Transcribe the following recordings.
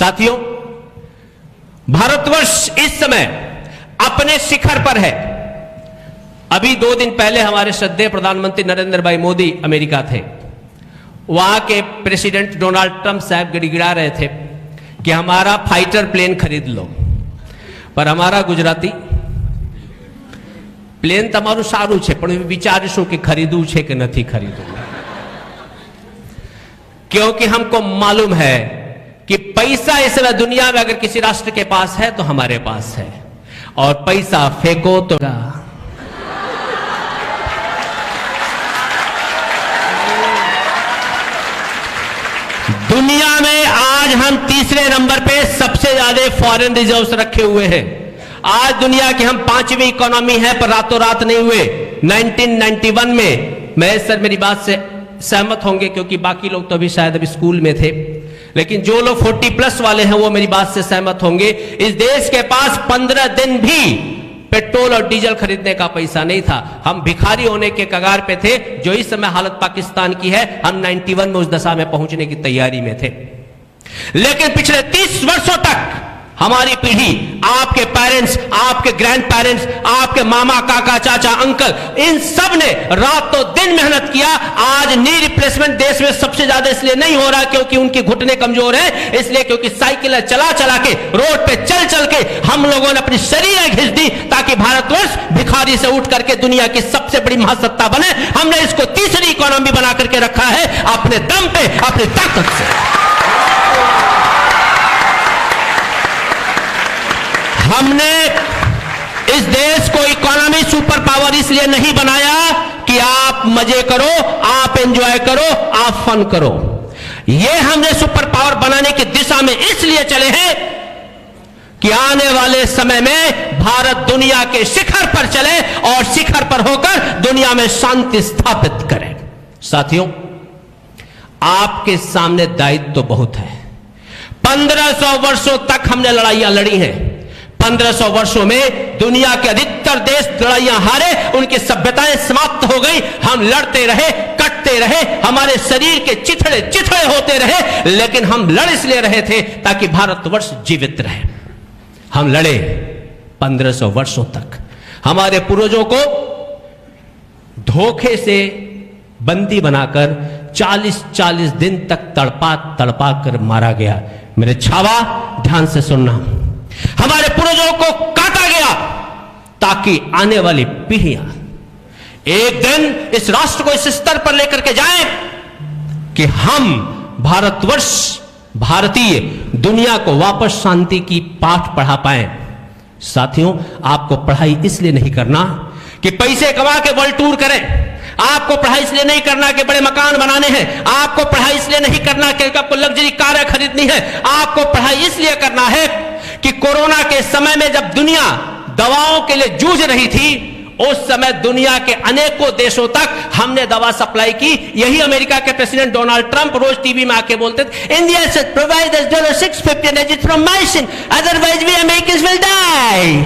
साथियों, भारतवर्ष इस समय अपने शिखर पर है। अभी 2 दिन पहले हमारे श्रद्धेय प्रधानमंत्री नरेंद्र भाई मोदी अमेरिका थे। वहां के प्रेसिडेंट डोनाल्ड ट्रंप साहब गिड़गिड़ा रहे थे कि हमारा फाइटर प्लेन खरीद लो, पर हमारा गुजराती प्लेन तमारू सारू छे पण विचारशुं कि खरीदू छे कि नहीं खरीदू, क्योंकि हमको मालूम है कि पैसा इस समय दुनिया में अगर किसी राष्ट्र के पास है तो हमारे पास है, और पैसा फेंको तो दुनिया में आज हम तीसरे नंबर पे सबसे ज्यादा फॉरेन रिजर्व्स रखे हुए हैं। आज दुनिया की हम 5वीं इकोनॉमी है, पर रातों रात नहीं हुए। 1991 में, मैं सर मेरी बात से सहमत होंगे क्योंकि बाकी लोग तो अभी शायद अभी स्कूल में थे, लेकिन जो लोग 40+ वाले हैं वो मेरी बात से सहमत होंगे। इस देश के पास 15 दिन भी पेट्रोल और डीजल खरीदने का पैसा नहीं था। हम भिखारी होने के कगार पे थे। जो इस समय हालत पाकिस्तान की है, हम 91 में उस दशा में पहुंचने की तैयारी में थे। लेकिन पिछले 30 वर्षों तक हमारी पीढ़ी, आपके पेरेंट्स, आपके ग्रैंड पेरेंट्स, आपके मामा, काका, चाचा, अंकल, इन सब ने रातों दिन मेहनत किया। आज नी रिप्लेसमेंट देश में सबसे ज्यादा इसलिए नहीं हो रहा क्योंकि उनके घुटने कमजोर हैं, इसलिए क्योंकि साइकिल चला चला के, रोड पे चल चल के हम लोगों ने अपनी शरीर घिस दी ताकि भारतवर्ष भिखारी से उठ करके दुनिया की सबसे बड़ी महासत्ता बने। हमने इसको तीसरी इकोनॉमी बना करके रखा है अपने दम पे, अपनी ताकत से। हमने इस देश को इकोनॉमी सुपर पावर इसलिए नहीं बनाया कि आप मजे करो, आप एंजॉय करो, आप फन करो। यह हमने सुपर पावर बनाने की दिशा में इसलिए चले हैं कि आने वाले समय में भारत दुनिया के शिखर पर चले और शिखर पर होकर दुनिया में शांति स्थापित करे। साथियों, आपके सामने दायित्व तो बहुत है। 1500 वर्षों तक हमने लड़ाइयां लड़ी हैं। 1500 वर्षों में दुनिया के अधिकतर देश लड़ाइयां हारे, उनकी सभ्यताएं समाप्त हो गई। हम लड़ते रहे, कटते रहे, हमारे शरीर के चिथड़े चिथड़े होते रहे, लेकिन हम लड़ इसलिए रहे थे ताकि भारतवर्ष जीवित रहे। हम लड़े 1500 वर्षों तक। हमारे पूर्वजों को धोखे से बंदी बनाकर 40-40 दिन तक तड़पा तड़पा कर मारा गया। मेरे छावा, ध्यान से सुनना। हमारे पूर्वजों को काटा गया ताकि आने वाली पीढ़ियां एक दिन इस राष्ट्र को इस स्तर पर लेकर के जाएं कि हम भारतवर्ष, भारतीय दुनिया को वापस शांति की पाठ पढ़ा पाए। साथियों, आपको पढ़ाई इसलिए नहीं करना कि पैसे कमा के वर्ल्ड टूर करें। आपको पढ़ाई इसलिए नहीं करना कि बड़े मकान बनाने हैं। आपको पढ़ाई इसलिए नहीं करना कि आपको लग्जरी कारें खरीदनी है। आपको पढ़ाई इसलिए करना है कि कोरोना के समय में जब दुनिया दवाओं के लिए जूझ रही थी, उस समय दुनिया के अनेकों देशों तक हमने दवा सप्लाई की। यही अमेरिका के प्रेसिडेंट डोनाल्ड ट्रंप रोज टीवी में आके बोलते थे, इंडिया से provide $650 azithromycin, otherwise we Americans will die.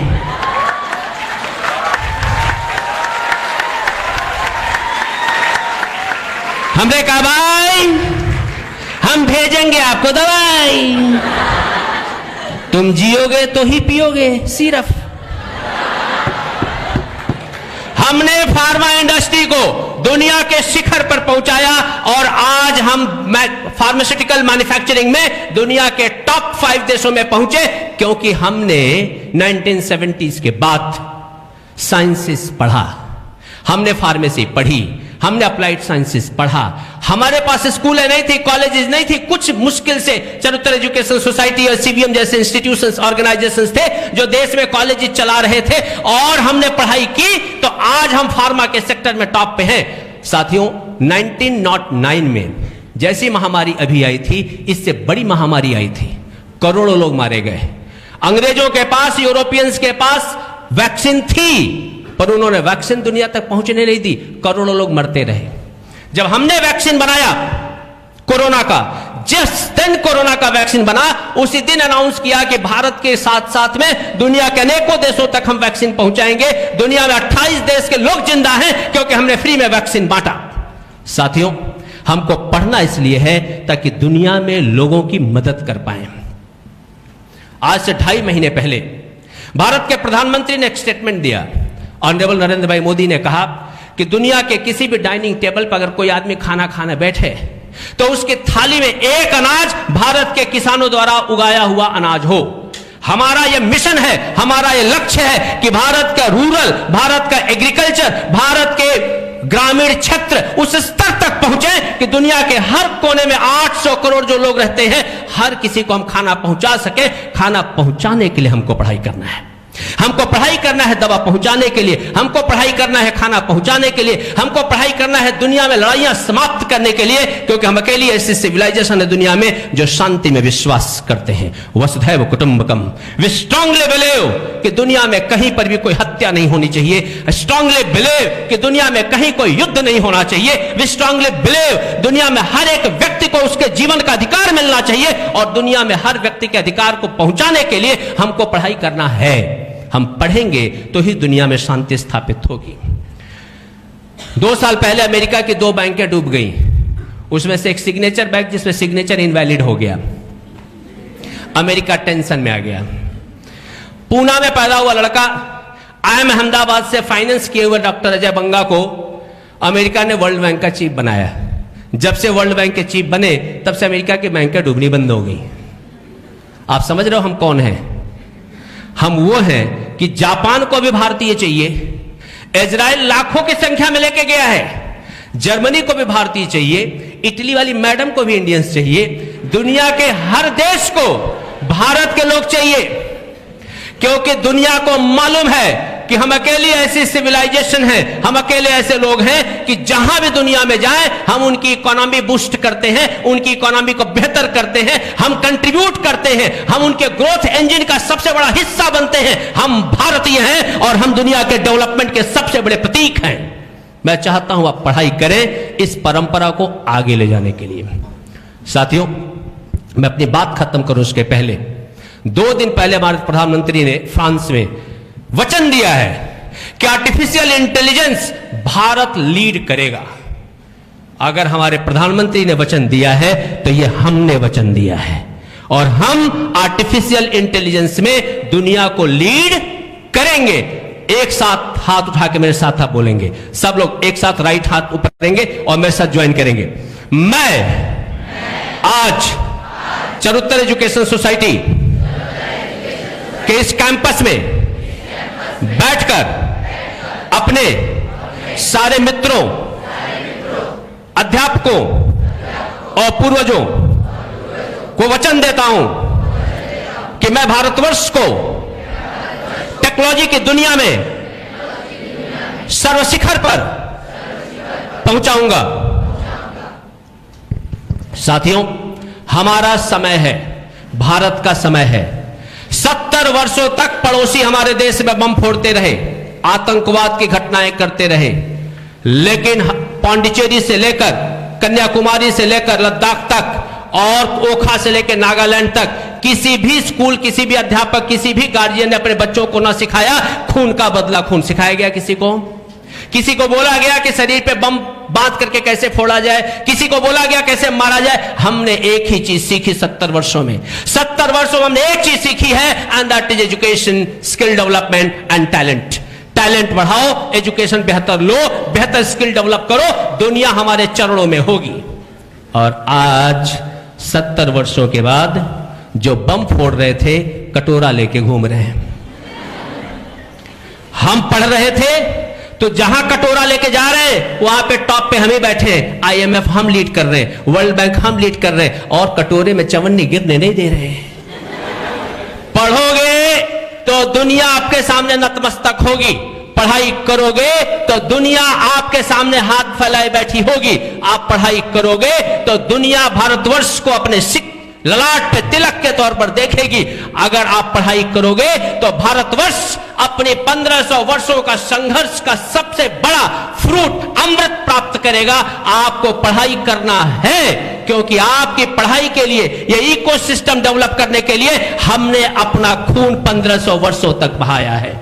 हमने कहा भाई, हम भेजेंगे आपको दवाई, तुम जियोगे तो ही पियोगे सिर्फ। हमने फार्मा इंडस्ट्री को दुनिया के शिखर पर पहुंचाया और आज हम फार्मास्यूटिकल मैन्युफैक्चरिंग में दुनिया के टॉप 5 देशों में पहुंचे, क्योंकि हमने 1970s के बाद साइंसेस पढ़ा। हमने फार्मेसी पढ़ी, हमने अप्लाइड साइंसेस पढ़ा। हमारे पास स्कूल नहीं थी, कॉलेजेस नहीं थी। कुछ मुश्किल से चरुतर एजुकेशन सोसाइटी और सीबीएम जैसे इंस्टीट्यूशंस, ऑर्गेनाइजेशंस थे जो देश में कॉलेजेस चला रहे थे, और हमने पढ़ाई की तो आज हम फार्मा के सेक्टर में टॉप पे हैं। साथियों, 1909 में जैसी महामारी अभी आई थी, इससे बड़ी महामारी आई थी। करोड़ों लोग मारे गए। अंग्रेजों के पास, यूरोपियंस के पास वैक्सीन थी, पर उन्होंने वैक्सीन दुनिया तक पहुंचने नहीं दी। करोड़ों लोग मरते रहे। जब हमने वैक्सीन बनाया कोरोना का, जिस दिन कोरोना का वैक्सीन बना उसी दिन अनाउंस किया कि भारत के साथ साथ में दुनिया के अनेकों देशों तक हम वैक्सीन पहुंचाएंगे। दुनिया में 28 देश के लोग जिंदा हैं क्योंकि हमने फ्री में वैक्सीन बांटा। साथियों, हमको पढ़ना इसलिए है ताकि दुनिया में लोगों की मदद कर पाए। आज से 2.5 महीने पहले भारत के प्रधानमंत्री ने एक स्टेटमेंट दिया। ऑनरेबल नरेंद्र भाई मोदी ने कहा कि दुनिया के किसी भी डाइनिंग टेबल पर अगर कोई आदमी खाना खाने बैठे तो उसकी थाली में एक अनाज भारत के किसानों द्वारा उगाया हुआ अनाज हो। हमारा यह मिशन है, हमारा यह लक्ष्य है कि भारत का रूरल, भारत का एग्रीकल्चर, भारत के ग्रामीण क्षेत्र उस स्तर तक पहुंचे कि दुनिया के हर कोने में 800 करोड़ जो लोग रहते हैं, हर किसी को हम खाना पहुंचा सके। खाना पहुंचाने के लिए हमको पढ़ाई करना है, हमको पढ़ाई करना है दवा पहुंचाने के लिए, हमको पढ़ाई करना है खाना पहुंचाने के लिए, हमको पढ़ाई करना है दुनिया में लड़ाइयां समाप्त करने के लिए, क्योंकि हम अकेली ऐसी सिविलाइजेशन है दुनिया में जो शांति में विश्वास करते हैं। वसुधैव कुटुंबकम। वी स्ट्रांगली बिलीव कि दुनिया में कहीं पर भी कोई हत्या नहीं होनी चाहिए। स्ट्रांगली बिलीव कि दुनिया में कहीं कोई युद्ध नहीं होना चाहिए। वी स्ट्रांगली बिलीव दुनिया में हर एक व्यक्ति को उसके जीवन का अधिकार मिलना चाहिए, और दुनिया में हर व्यक्ति के अधिकार को पहुंचाने के लिए हमको पढ़ाई करना है। हम पढ़ेंगे तो ही दुनिया में शांति स्थापित होगी। 2 साल पहले अमेरिका की 2 बैंकें डूब गई। उसमें से एक सिग्नेचर बैंक जिसमें सिग्नेचर इनवैलिड हो गया। अमेरिका टेंशन में आ गया। पूना में पैदा हुआ लड़का आईएम अहमदाबाद से फाइनेंस किए हुए डॉक्टर अजय बंगा को अमेरिका ने वर्ल्ड बैंक का चीफ बनाया। जब से वर्ल्ड बैंक के चीफ बने तब से अमेरिका की बैंकें डूबनी बंद हो गई। आप समझ रहे हो हम कौन हैं? हम वो हैं कि जापान को भी भारतीय चाहिए, इजराइल लाखों की संख्या में लेके गया है, जर्मनी को भी भारतीय चाहिए, इटली वाली मैडम को भी इंडियंस चाहिए, दुनिया के हर देश को भारत के लोग चाहिए, क्योंकि दुनिया को मालूम है कि हम अकेली ऐसी सिविलाइजेशन है, हम अकेले ऐसे लोग हैं कि जहां भी दुनिया में जाएं हम उनकी इकोनॉमी बूस्ट करते हैं, उनकी इकोनॉमी को बेहतर करते हैं, हम कंट्रीब्यूट करते हैं, हम उनके ग्रोथ इंजन का सबसे बड़ा हिस्सा बनते हैं। हम भारतीय हैं और हम दुनिया के डेवलपमेंट के सबसे बड़े प्रतीक हैं। मैं चाहता हूं आप पढ़ाई करें इस परंपरा को आगे ले जाने के लिए। साथियों, मैं अपनी बात खत्म करूं उसके पहले 2 दिन पहले हमारे प्रधानमंत्री ने फ्रांस में वचन दिया है कि आर्टिफिशियल इंटेलिजेंस भारत लीड करेगा। अगर हमारे प्रधानमंत्री ने वचन दिया है तो यह हमने वचन दिया है, और हम आर्टिफिशियल इंटेलिजेंस में दुनिया को लीड करेंगे। एक साथ हाथ उठा के मेरे साथ आप बोलेंगे, सब लोग एक साथ राइट हाथ ऊपर करेंगे और मेरे साथ ज्वाइन करेंगे। मैं आज चरुत्तर एजुकेशन सोसाइटी के इस कैंपस में बैठकर अपने सारे मित्रों, अध्यापकों और पूर्वजों को वचन देता हूं कि मैं भारतवर्ष को टेक्नोलॉजी की दुनिया में सर्वशिखर पर पहुंचाऊंगा। साथियों, हमारा समय है, भारत का समय है। 70 वर्षों तक पड़ोसी हमारे देश में बम फोड़ते रहे, आतंकवाद की घटनाएं करते रहे, लेकिन पांडिचेरी से लेकर कन्याकुमारी से लेकर लद्दाख तक और ओखा से लेकर नागालैंड तक किसी भी स्कूल, किसी भी अध्यापक, किसी भी गार्जियन ने अपने बच्चों को ना सिखाया खून का बदला खून। सिखाया गया किसी को बोला गया कि शरीर पे बम बांध करके कैसे फोड़ा जाए, किसी को बोला गया कैसे मारा जाए। हमने एक ही चीज सीखी 70 वर्षों में। 70 वर्षों में हमने एक चीज सीखी है, and that is education, skill development and talent. Talent बढ़ाओ, एजुकेशन बेहतर लो, बेहतर स्किल डेवलप करो, दुनिया हमारे चरणों में होगी। और आज 70 वर्षों के बाद जो बम फोड़ रहे थे कटोरा लेके घूम रहे हैं। हम पढ़ रहे थे तो जहां कटोरा लेके जा रहे हैं वहां पे टॉप पे हम ही बैठे हैं। IMF हम लीड कर रहे हैं, वर्ल्ड बैंक हम लीड कर रहे हैं, और कटोरे में चवन्नी गिरने नहीं दे रहे हैं। पढ़ोगे तो दुनिया आपके सामने नतमस्तक होगी, पढ़ाई करोगे तो दुनिया आपके सामने हाथ फैलाए बैठी होगी। आप पढ़ाई करोगे तो दुनिया भारतवर्ष को अपने ललाट पे तिलक के तौर पर देखेगी। अगर आप पढ़ाई करोगे तो भारतवर्ष अपने 1500 वर्षों का संघर्ष का सबसे बड़ा फ्रूट, अमृत प्राप्त करेगा। आपको पढ़ाई करना है, क्योंकि आपकी पढ़ाई के लिए, ये इकोसिस्टम डेवलप करने के लिए हमने अपना खून 1500 वर्षों तक बहाया है।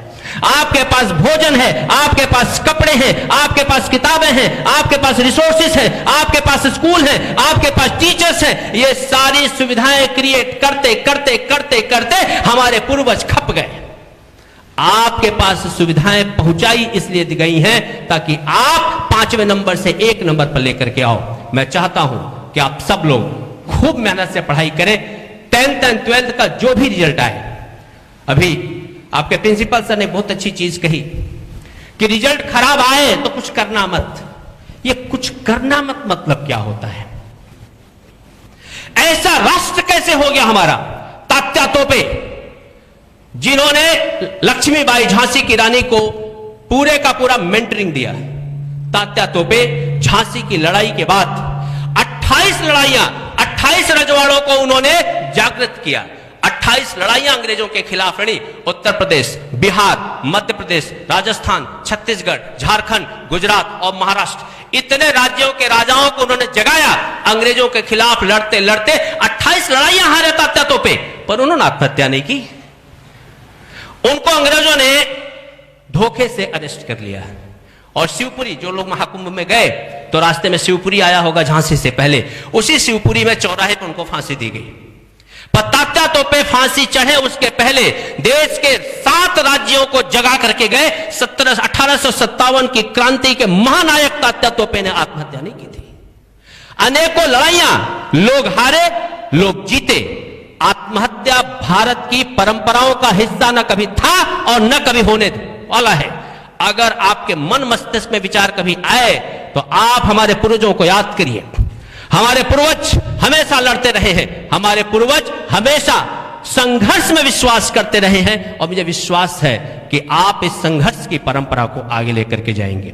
आपके पास भोजन है, आपके पास कपड़े हैं, आपके पास किताबें हैं, आपके पास रिसोर्सेस हैं, आपके पास स्कूल है, आपके पास टीचर्स हैं। ये सारी सुविधाएं क्रिएट करते करते करते करते हमारे पूर्वज खप गए। आपके पास सुविधाएं पहुंचाई इसलिए दी गई हैं ताकि आप 5वें नंबर से 1 नंबर पर लेकर के आओ। मैं चाहता हूं कि आप सब लोग खूब मेहनत से पढ़ाई करें। 10th एंड 12th का जो भी रिजल्ट आए, अभी आपके प्रिंसिपल सर ने बहुत अच्छी चीज कही कि रिजल्ट खराब आए तो कुछ करना मत। ये कुछ करना मत मतलब क्या होता है? ऐसा राष्ट्र कैसे हो गया हमारा? तात्या तोपे, जिन्होंने लक्ष्मीबाई झांसी की रानी को पूरे का पूरा मेंटरिंग दिया। तात्या तोपे झांसी की लड़ाई के बाद 28 लड़ाइयां, 28 रजवाड़ों को उन्होंने जागृत किया। 28 लड़ाइयां अंग्रेजों के खिलाफ लड़ी। उत्तर प्रदेश, बिहार, मध्य प्रदेश, राजस्थान, छत्तीसगढ़, झारखंड, गुजरात और महाराष्ट्र, इतने राज्यों के राजाओं को उन्होंने जगाया। अंग्रेजों के खिलाफ लड़ते लड़ते 28 लड़ाइयां हारे तात्या तोपे, पर उन्होंने आत्महत्या नहीं की। उनको अंग्रेजों ने धोखे से अरेस्ट कर लिया। और शिवपुरी, जो लोग महाकुंभ में गए तो रास्ते में शिवपुरी आया होगा झांसी से पहले, उसी शिवपुरी में चौराहे पर उनको फांसी दी गई। पर तात्या तोपे फांसी चढ़े उसके पहले देश के 7 राज्यों को जगा करके गए। 1857 की क्रांति के महानायक तात्या तोपे ने आत्महत्या नहीं की थी। अनेकों लड़ाइयां लोग हारे, लोग जीते। आत्महत्या भारत की परंपराओं का हिस्सा न कभी था और न कभी होने वाला है। अगर आपके मन मस्तिष्क में विचार कभी आए तो आप हमारे पूर्वजों को याद करिए। हमारे पूर्वज हमेशा लड़ते रहे हैं, हमारे पूर्वज हमेशा संघर्ष में विश्वास करते रहे हैं और मुझे विश्वास है कि आप इस संघर्ष की परंपरा को आगे लेकर के जाएंगे।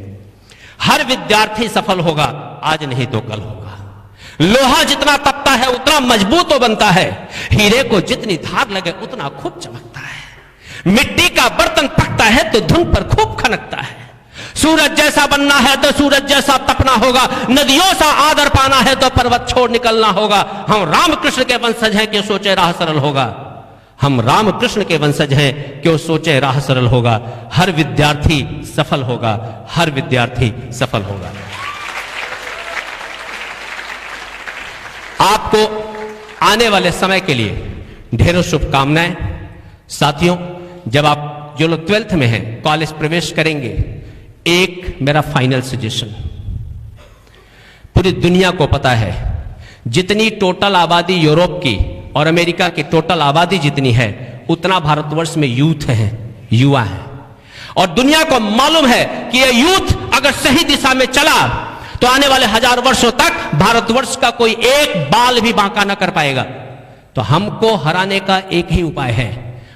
हर विद्यार्थी सफल होगा, आज नहीं तो कल होगा। लोहा जितना तपता है उतना मजबूत बनता है, हीरे को जितनी धार लगे उतना खूब चमकता है। मिट्टी का बर्तन पकता है तो धुन पर खूब खनकता है। सूरज जैसा बनना है तो सूरज जैसा तपना होगा। नदियों सा आदर पाना है तो पर्वत छोड़ निकलना होगा। हम रामकृष्ण के वंशज हैं, क्यों सोचे राह सरल होगा। हम रामकृष्ण के वंशज हैं, क्यों सोचे राह सरल होगा। हर विद्यार्थी सफल होगा, हर विद्यार्थी सफल होगा। आपको आने वाले समय के लिए ढेरों शुभकामनाएं। साथियों, जब आप जो लोग 12th में हैं, कॉलेज प्रवेश करेंगे, एक मेरा फाइनल सजेशन, पूरी दुनिया को पता है जितनी टोटल आबादी यूरोप की और अमेरिका की टोटल आबादी जितनी है उतना भारतवर्ष में यूथ है, युवा है। और दुनिया को मालूम है कि यह यूथ अगर सही दिशा में चला तो आने वाले 1000 वर्षों तक भारतवर्ष का कोई एक बाल भी बांका न कर पाएगा। तो हमको हराने का एक ही उपाय है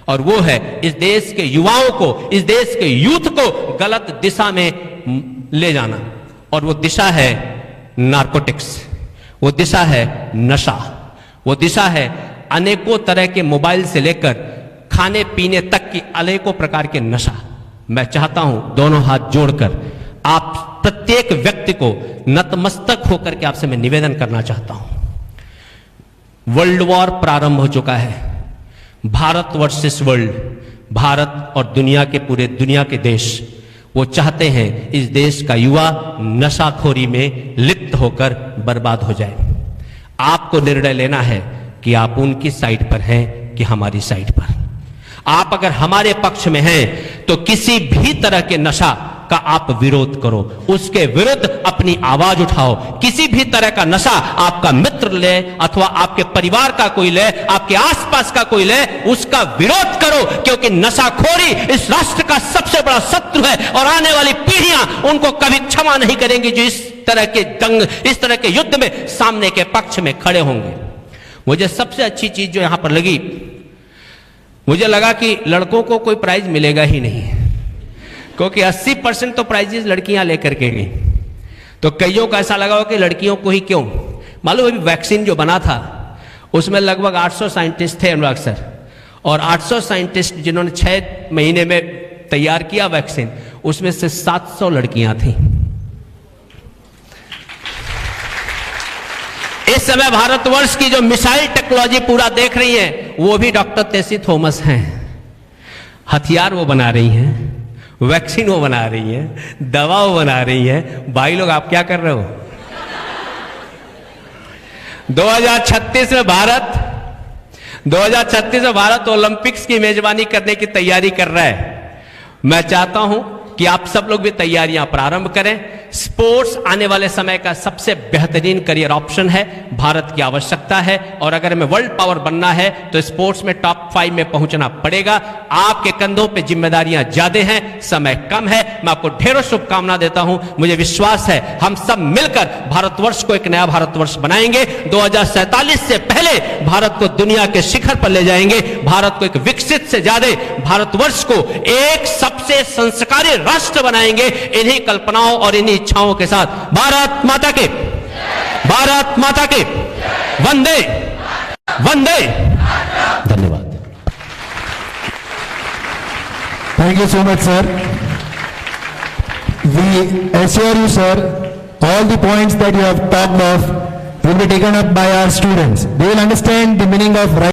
और वो है इस देश के युवाओं को, इस देश के यूथ को गलत दिशा में ले जाना। और वो दिशा है नार्कोटिक्स, वो दिशा है नशा, वो दिशा है अनेकों तरह के मोबाइल से लेकर खाने पीने तक की अनेकों प्रकार के नशा। मैं चाहता हूं दोनों हाथ जोड़कर आप प्रत्येक व्यक्ति को नतमस्तक होकर के आपसे मैं निवेदन करना चाहता हूं। वर्ल्ड वॉर प्रारंभ हो चुका है। भारत वर्सेस वर्ल्ड, भारत और दुनिया के पूरे दुनिया के देश वो चाहते हैं इस देश का युवा नशाखोरी में लिप्त होकर बर्बाद हो जाए। आपको निर्णय लेना है कि आप उनकी साइड पर हैं कि हमारी साइड पर। आप अगर हमारे पक्ष में हैं तो किसी भी तरह के नशा का आप विरोध करो, उसके विरुद्ध अपनी आवाज उठाओ। किसी भी तरह का नशा आपका मित्र ले अथवा आपके परिवार का कोई ले, आपके आसपास का कोई ले, उसका विरोध करो, क्योंकि नशाखोरी इस राष्ट्र का सबसे बड़ा शत्रु है और आने वाली पीढ़ियां उनको कभी क्षमा नहीं करेंगी जो इस तरह के जंग, इस तरह के युद्ध में सामने के पक्ष में खड़े होंगे। मुझे सबसे अच्छी चीज जो यहां पर लगी, मुझे लगा कि लड़कों को कोई प्राइज मिलेगा ही नहीं, क्योंकि 80% तो प्राइजेस लड़कियां लेकर के गई। तो कईयों का ऐसा लगा हो कि लड़कियों को ही क्यों। मालूम अभी वैक्सीन जो बना था उसमें लगभग 800 साइंटिस्ट थे अनुराग सर, और 800 साइंटिस्ट जिन्होंने 6 महीने में तैयार किया वैक्सीन, उसमें से 700 लड़कियां थी। इस समय भारतवर्ष की जो मिसाइल टेक्नोलॉजी पूरा देख रही है वो भी डॉक्टर टेसी थॉमस हैं। हथियार वो बना रही हैं, वैक्सीन वो बना रही हैं, दवा वो बना रही हैं, भाई लोग आप क्या कर रहे हो? 2036 में भारत ओलंपिक्स की मेजबानी करने की तैयारी कर रहा है। मैं चाहता हूं कि आप सब लोग भी तैयारियां प्रारंभ करें। स्पोर्ट्स आने वाले समय का सबसे बेहतरीन करियर ऑप्शन है, भारत की आवश्यकता है, और अगर हमें वर्ल्ड पावर बनना है तो स्पोर्ट्स में टॉप 5 में पहुंचना पड़ेगा। आपके कंधों पे जिम्मेदारियां ज्यादा हैं, समय कम है। मैं आपको ढेरों शुभकामना देता हूं। मुझे विश्वास है हम सब मिलकर भारतवर्ष को एक नया भारतवर्ष बनाएंगे। 2047 से पहले भारत को दुनिया के शिखर पर ले जाएंगे। भारत को एक विकसित से ज्यादा भारतवर्ष को एक सबसे संस्कारी राष्ट्र बनाएंगे। इन्हीं कल्पनाओं और इन्हीं इच्छाओं के साथ भारत माता के, भारत माता के, वंदे वंदे। धन्यवाद। Thank you so much, sir. We assure you, sir, all the points that you have talked of will be taken up by our students. They will understand the meaning of right.